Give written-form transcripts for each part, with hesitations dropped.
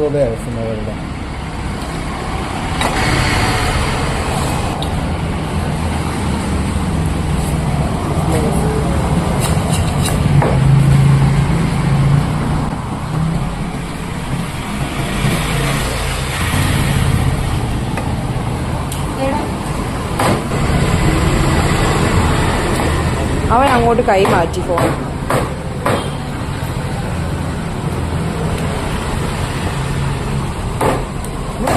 രൂപയാണ് സിനിമകളുടെ. അവൻ അങ്ങോട്ട് കൈ മാറ്റി ഫോൺ.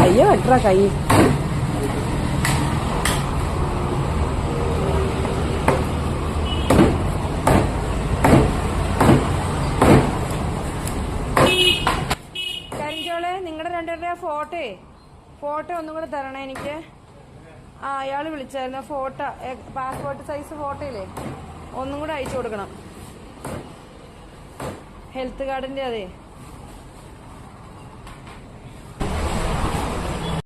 കയ്യ വെട്ടാ കൈ. കരിഞ്ചോളെ, നിങ്ങളുടെ രണ്ടുപേരുടെ ഫോട്ടോ ഒന്നും കൂടെ തരണേ എനിക്ക്. അയാൾ വിളിച്ചായിരുന്നു. ഫോട്ടോ, പാസ്പോർട്ട് സൈസ് ഫോട്ടോ ഇല്ലേ, ഒന്നും കൂടെ അയച്ചു കൊടുക്കണം. ഹെൽത്ത് കാർഡിന്റെ അതെ.